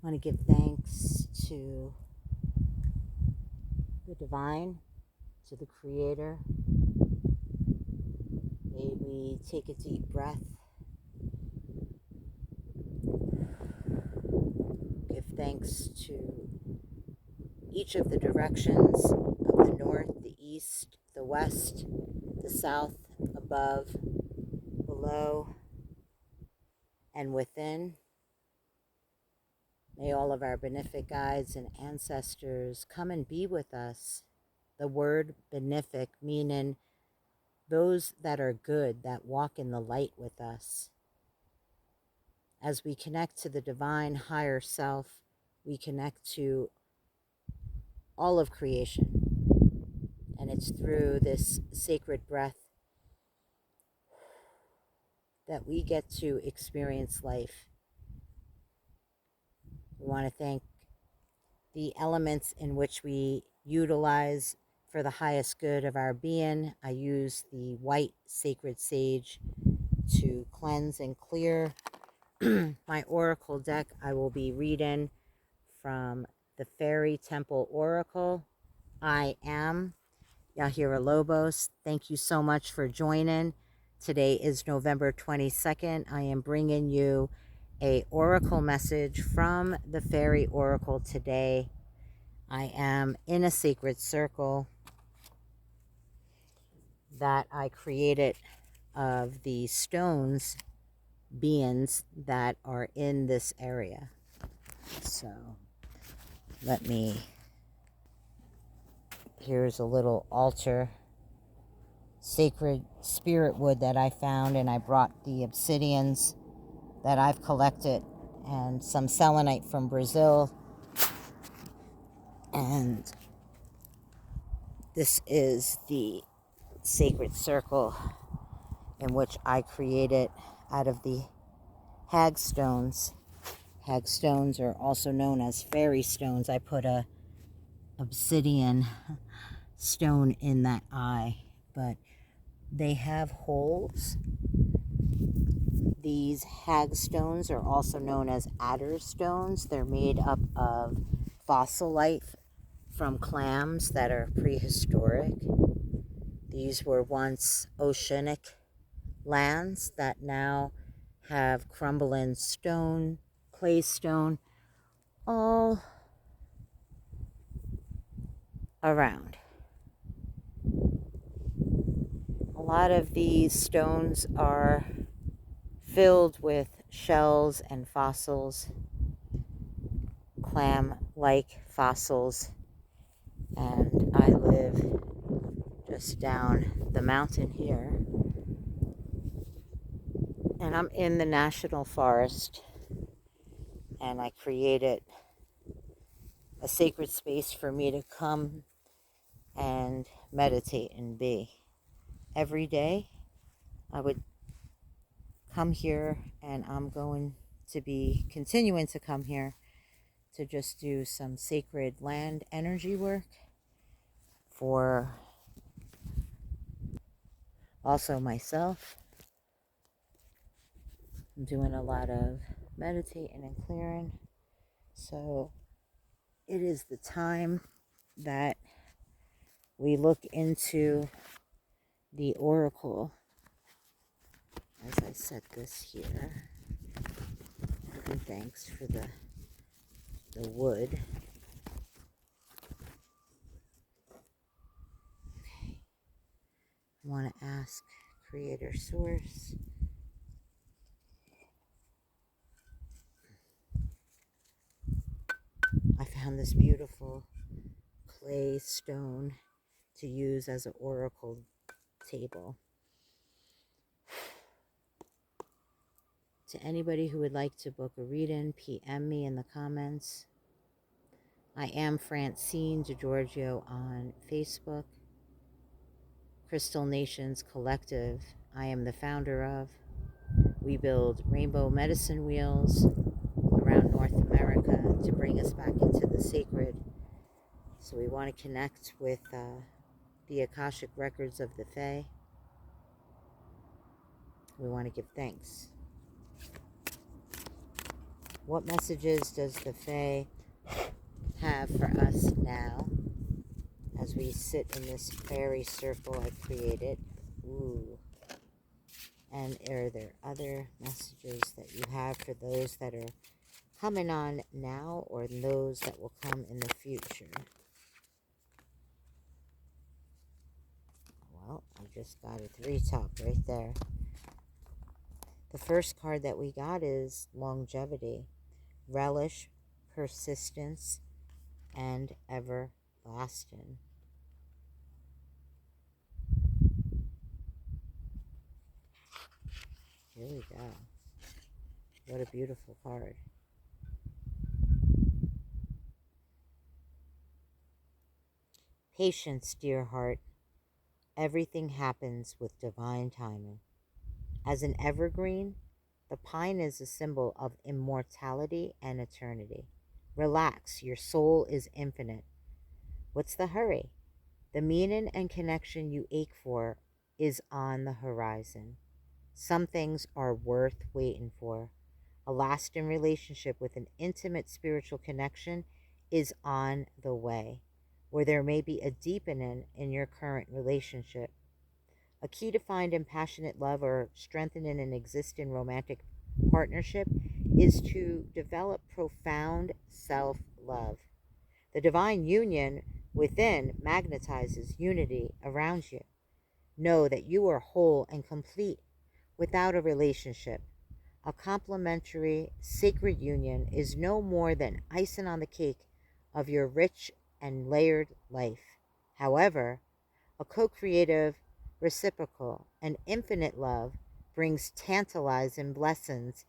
I want to give thanks to the divine, to the creator. May we take a deep breath, give thanks to each of the directions of the north, the east, the west, the south, above, below, and within. May all of our benefic guides and ancestors come and be with us. The word benefic meaning those that are good, that walk in the light with us. As we connect to the divine higher self, we connect to all of creation. And it's through this sacred breath that we get to experience life. We want to thank the elements in which we utilize for the highest good of our being. I use the white sacred sage to cleanse and clear my oracle deck. I will be reading from the Fairy Temple Oracle. I am Yahira Lobos. Thank you so much for joining. Today is November 22nd. I am bringing you a oracle message from the Fairy Oracle today. I am in a sacred circle that I created of the stones beings that are in this area. So here's a little altar, sacred spirit wood that I found, and I brought the obsidians that I've collected and some selenite from Brazil. And this is the sacred circle in which I created out of the hag stones. Hag stones are also known as fairy stones. I put a obsidian stone in that eye, but they have holes. These hag stones are also known as adder stones. They're made up of fossil life from clams that are prehistoric. These were once oceanic lands that now have crumbling stone, clay stone, all around. A lot of these stones are filled with shells and fossils, clam-like fossils, and I live just down the mountain here, and I'm in the national forest, and I created a sacred space for me to come and meditate and be. Every day I would come here, and I'm going to be continuing to come here to just do some sacred land energy work for also myself. I'm doing a lot of meditating and clearing. So it is the time that we look into the oracle. As I set this here, giving thanks for the wood. Okay. I want to ask Creator Source I found this beautiful clay stone to use as an oracle table. To anybody who would like to book a reading, PM me in the comments. I am Francine DeGiorgio on Facebook. Crystal Nations Collective, I am the founder of. We build rainbow medicine wheels around North America to bring us back into the sacred. So we want to connect with the Akashic records of the Fae. We want to give thanks. What messages does the Fae have for us now as we sit in this fairy circle I created? Ooh. And are there other messages that you have for those that are coming on now or those that will come in the future? Well, I just got a 3-top right there. The first card that we got is longevity, relish, persistence, and everlasting. Here we go. What a beautiful card. Patience, dear heart. Everything happens with divine timing. As an evergreen, the pine is a symbol of immortality and eternity. Relax, your soul is infinite. What's the hurry? The meaning and connection you ache for is on the horizon. Some things are worth waiting for. A lasting relationship with an intimate spiritual connection is on the way, where there may be a deepening in your current relationship. A key to find in passionate love or strengthening an existing romantic partnership is to develop profound self-love. The divine union within magnetizes unity around you. Know that you are whole and complete without a relationship. A complementary, sacred union is no more than icing on the cake of your rich and layered life. However, a co-creative, reciprocal, and infinite love brings tantalizing blessings.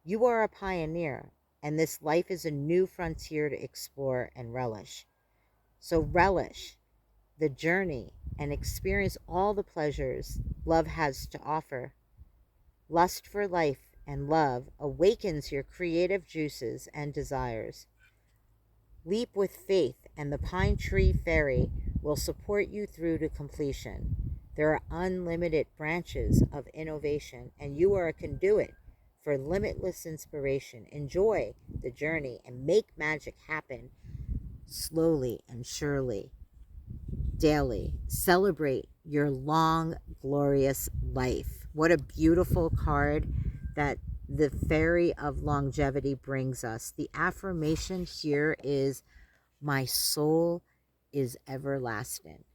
You are a pioneer, and this life is a new frontier to explore and relish. So relish the journey and experience all the pleasures love has to offer. Lust for life and love awakens your creative juices and desires. Leap with faith, and the Pine Tree Fairy will support you through to completion. There are unlimited branches of innovation, and you are a conduit for limitless inspiration. Enjoy the journey and make magic happen slowly and surely, daily. Celebrate your long, glorious life. What a beautiful card that the Fairy of Longevity brings us. The affirmation here is, my soul is everlasting.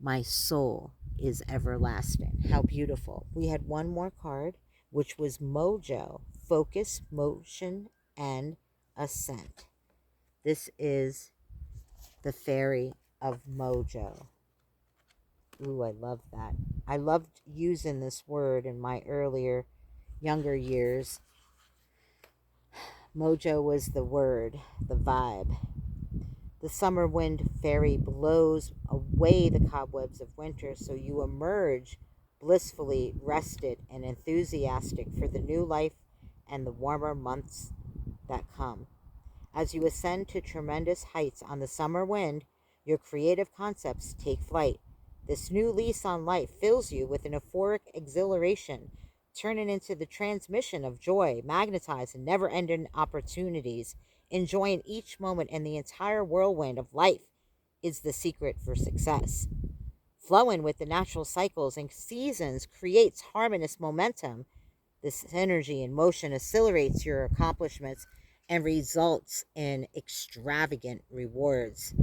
My soul is everlasting. How beautiful. We had one more card, which was Mojo, focus, motion, and ascent. This is the Fairy of Mojo. Ooh, I love that. I loved using this word in my younger years. Mojo was the word, the vibe. The summer wind fairy blows away the cobwebs of winter, so you emerge blissfully rested and enthusiastic for the new life and the warmer months that come. As you ascend to tremendous heights on the summer wind, your creative concepts take flight. This new lease on life fills you with an euphoric exhilaration, turning into the transmission of joy, magnetized and never-ending opportunities. Enjoying each moment and the entire whirlwind of life is the secret for success. Flowing with the natural cycles and seasons creates harmonious momentum. This energy and motion accelerates your accomplishments and results in extravagant rewards.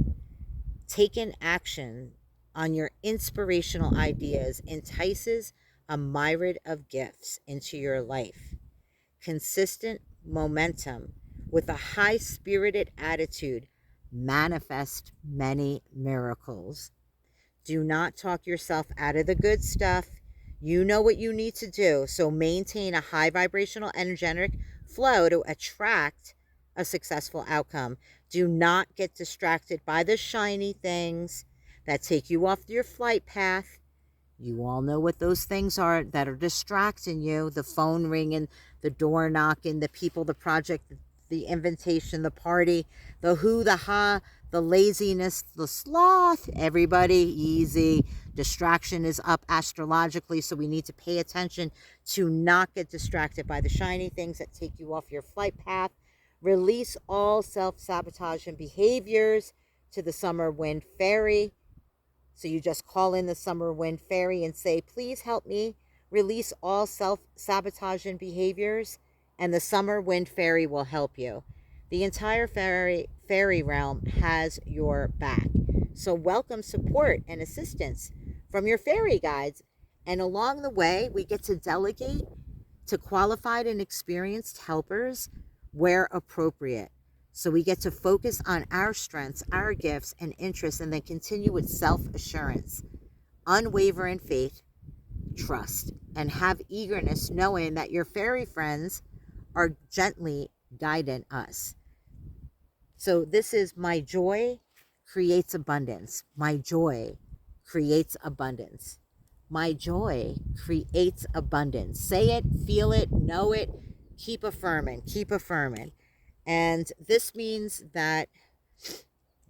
Taking action on your inspirational ideas entices a myriad of gifts into your life. Consistent momentum with a high-spirited attitude manifest many miracles. Do not talk yourself out of the good stuff. You know what you need to do, so maintain a high vibrational energetic flow to attract a successful outcome. Do not get distracted by the shiny things that take you off your flight path. You all know what those things are that are distracting you. The phone ringing, the door knocking, the people, the project, the invitation, the party, the who, the ha, the laziness, the sloth. Everybody easy. Distraction is up astrologically, so we need to pay attention to not get distracted by the shiny things that take you off your flight path. Release all self-sabotaging behaviors to the summer wind fairy. So you just call in the summer wind fairy and say, please help me release all self-sabotaging behaviors, and the summer wind fairy will help you. The entire fairy realm has your back. So welcome support and assistance from your fairy guides. And along the way, we get to delegate to qualified and experienced helpers where appropriate. So we get to focus on our strengths, our gifts and interests, and then continue with self-assurance, unwavering faith, trust, and have eagerness, knowing that your fairy friends are gently guiding us. So this is my joy creates abundance. My joy creates abundance. My joy creates abundance. Say it, feel it, know it, keep affirming, keep affirming. And this means that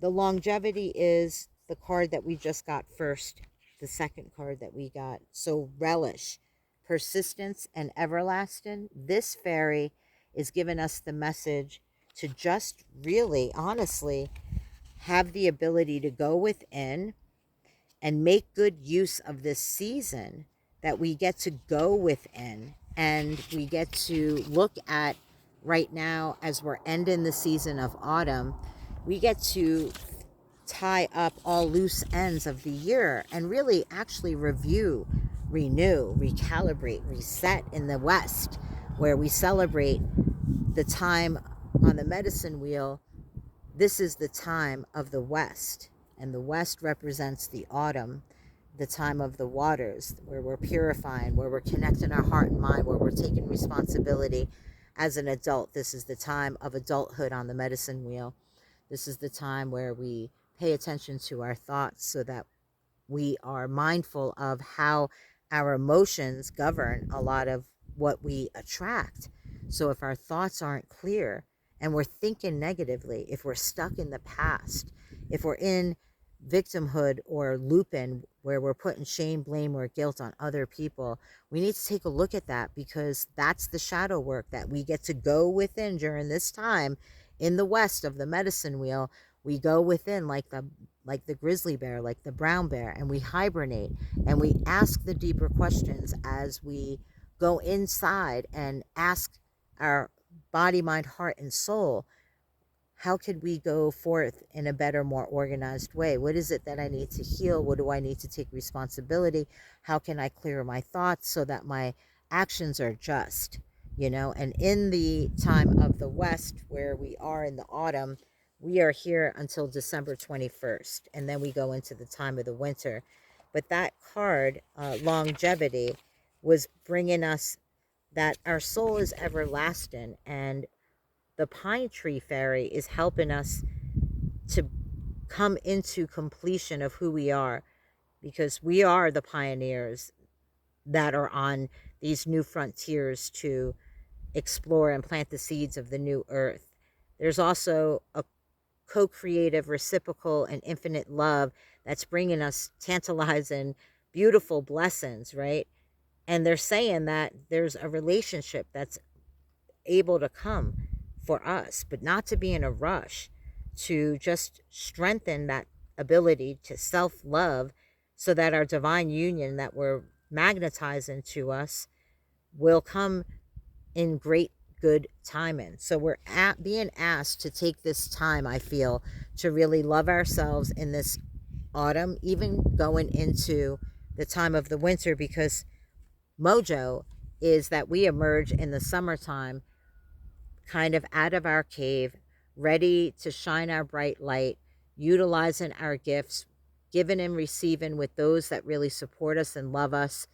the longevity is the card that we just got first, the second card that we got. So relish, persistence, and everlasting. This fairy is giving us the message to just really, honestly, have the ability to go within and make good use of this season that we get to go within, and we get to look at right now as we're ending the season of autumn. We get to tie up all loose ends of the year and really actually review, renew, recalibrate, reset in the West, where we celebrate the time on the medicine wheel. This is the time of the West, and the West represents the autumn, the time of the waters, where we're purifying, where we're connecting our heart and mind, where we're taking responsibility as an adult. This is the time of adulthood on the medicine wheel. This is the time where we pay attention to our thoughts so that we are mindful of how our emotions govern a lot of what we attract. So if our thoughts aren't clear and we're thinking negatively, if we're stuck in the past, if we're in victimhood or looping where we're putting shame, blame, or guilt on other people, we need to take a look at that, because that's the shadow work that we get to go within during this time in the West of the medicine wheel. We go within like the grizzly bear, like the brown bear, and we hibernate and we ask the deeper questions as we go inside and ask our body, mind, heart, and soul, how could we go forth in a better, more organized way? What is it that I need to heal? What do I need to take responsibility? How can I clear my thoughts so that my actions are just, And in the time of the West, where we are in the autumn, we are here until December 21st, and then we go into the time of the winter. But that card, longevity, was bringing us that our soul is everlasting, and the pine tree fairy is helping us to come into completion of who we are, because we are the pioneers that are on these new frontiers to explore and plant the seeds of the new earth. There's also a co-creative, reciprocal, and infinite love that's bringing us tantalizing, beautiful blessings, right? And they're saying that there's a relationship that's able to come for us, but not to be in a rush, to just strengthen that ability to self-love so that our divine union that we're magnetizing to us will come in great good timing. So we're being asked to take this time, I feel, to really love ourselves in this autumn, even going into the time of the winter, because mojo is that we emerge in the summertime kind of out of our cave, ready to shine our bright light, utilizing our gifts, giving and receiving with those that really support us and love us,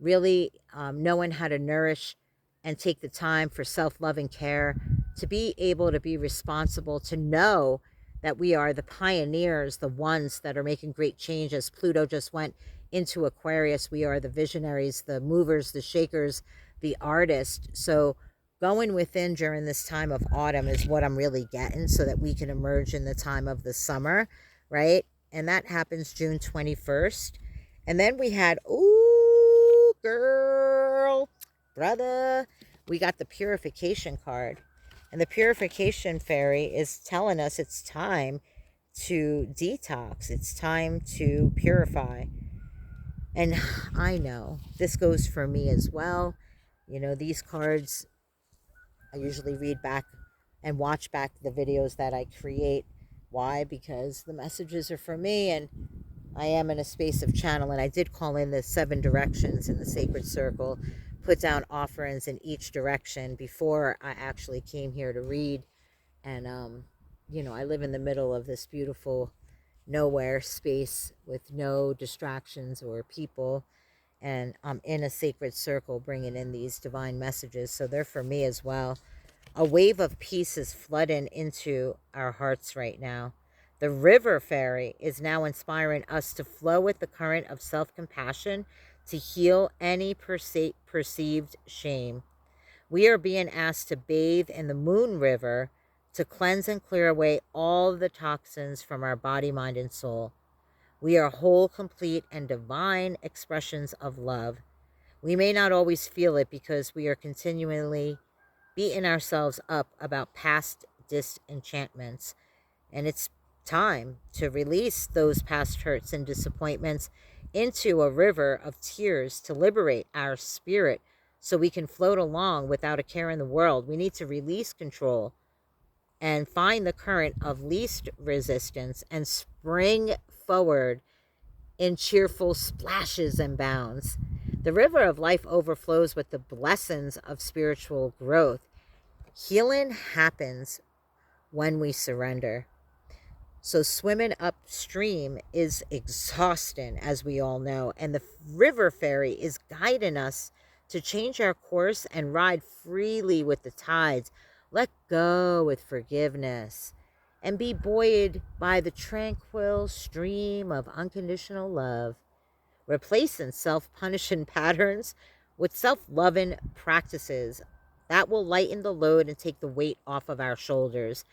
really knowing how to nourish and take the time for self-love and care, to be able to be responsible, to know that we are the pioneers, the ones that are making great change. As Pluto just went into Aquarius, we are the visionaries, the movers, the shakers, the artists. So going within during this time of autumn is what I'm really getting, so that we can emerge in the time of the summer, right? And that happens June 21st. And then we had, ooh, girl, brother, we got the purification card. And the purification fairy is telling us it's time to detox. It's time to purify. And I know this goes for me as well. You know, these cards, I usually read back and watch back the videos that I create. Why? Because the messages are for me, and I am in a space of channel. And I did call in the 7 directions in the sacred circle, put down offerings in each direction before I actually came here to read. And, you know, I live in the middle of this beautiful nowhere space with no distractions or people. And I'm in a sacred circle bringing in these divine messages. So they're for me as well. A wave of peace is flooding into our hearts right now. The river fairy is now inspiring us to flow with the current of self-compassion to heal any perceived shame. We are being asked to bathe in the moon river to cleanse and clear away all the toxins from our body, mind, and soul. We are whole, complete, and divine expressions of love. We may not always feel it because we are continually beating ourselves up about past disenchantments. And it's time to release those past hurts and disappointments into a river of tears to liberate our spirit so we can float along without a care in the world. We need to release control and find the current of least resistance and spring forward in cheerful splashes and bounds. The river of life overflows with the blessings of spiritual growth. Healing happens when we surrender. So swimming upstream is exhausting, as we all know. And the river fairy is guiding us to change our course and ride freely with the tides. Let go with forgiveness and be buoyed by the tranquil stream of unconditional love, replacing self-punishing patterns with self-loving practices that will lighten the load and take the weight off of our shoulders.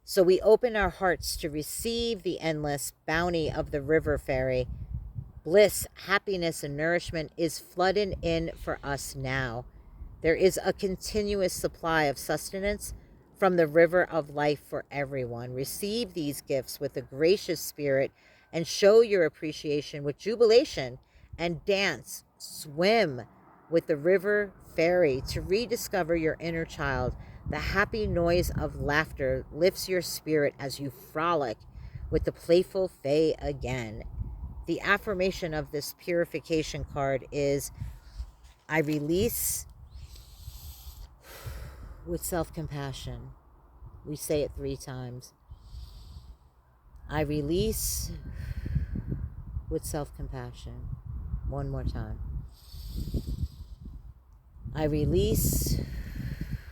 So we open our hearts to receive the endless bounty of the river fairy. Bliss, happiness, and nourishment is flooding in for us now. There is a continuous supply of sustenance from the river of life for everyone. Receive these gifts with a gracious spirit and show your appreciation with jubilation and dance, swim with the river fairy to rediscover your inner child. The happy noise of laughter lifts your spirit as you frolic with the playful fae again. The affirmation of this purification card is, I release with self-compassion. We say it 3 times. I release with self-compassion. 1 more time. I release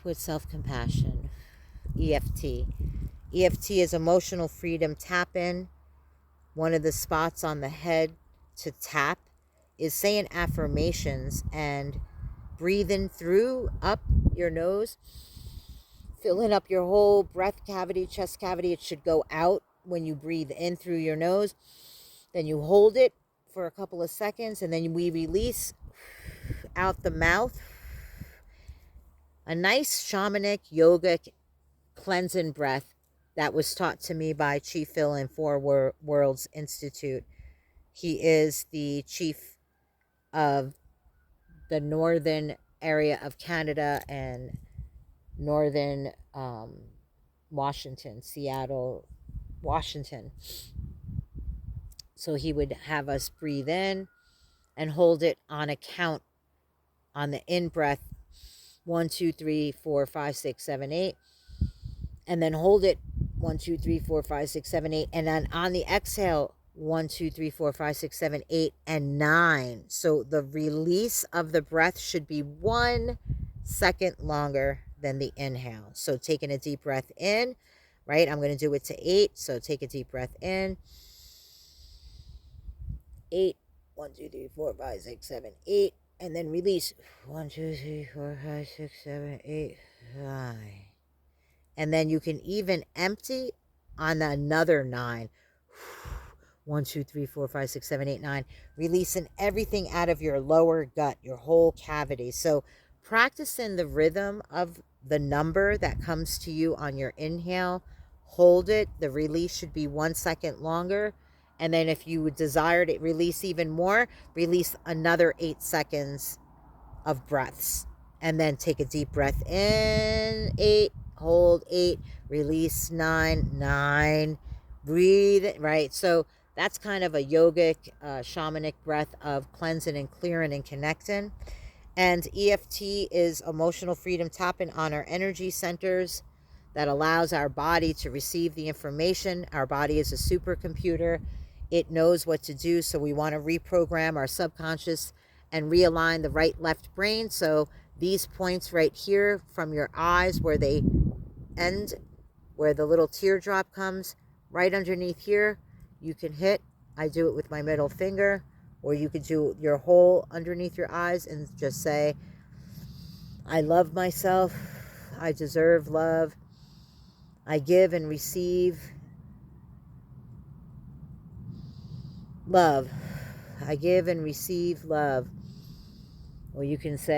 with self-compassion. EFT. EFT is emotional freedom tap-in. One of the spots on the head to tap is saying affirmations and breathing through up your nose, filling up your whole breath cavity, chest cavity. It should go out when you breathe in through your nose. Then you hold it for a couple of seconds, and then we release out the mouth. A nice shamanic yogic cleansing breath that was taught to me by Chief Phil in Four Worlds Institute. He is the chief of the northern area of Canada and northern Washington, Seattle, Washington. So he would have us breathe in and hold it on a count on the in breath, 1, 2, 3, 4, 5, 6, 7, 8, and then hold it 1, 2, 3, 4, 5, 6, 7, 8, and then on the exhale, 1, 2, 3, 4, 5, 6, 7, 8, and 9. So the release of the breath should be 1 second longer than the inhale. So taking a deep breath in, right? I'm going to do it to 8. So take a deep breath in. 8. 1, 2, 3, 4, 5, 6, 7, 8. And then release. 1, 2, 3, 4, 5, 6, 7, 8, 9. And then you can even empty on another 9. 1, 2, 3, 4, 5, 6, 7, 8, 9. Releasing everything out of your lower gut, your whole cavity. So practicing the rhythm of the number that comes to you on your inhale. Hold it. The release should be 1 second longer. And then if you would desire to release even more, release another 8 seconds of breaths. And then take a deep breath in, 8, hold 8, release 9, 9, breathe, right? So that's kind of a yogic, shamanic breath of cleansing and clearing and connecting. And EFT is emotional freedom tapping on our energy centers that allows our body to receive the information. Our body is a supercomputer. It knows what to do. So we want to reprogram our subconscious and realign the right left brain. So these points right here from your eyes where they end, where the little teardrop comes, right underneath here, you can hit. I do it with my middle finger, or you could do your whole underneath your eyes and just say, I love myself. I deserve love. I give and receive love. I give and receive love. Or you can say,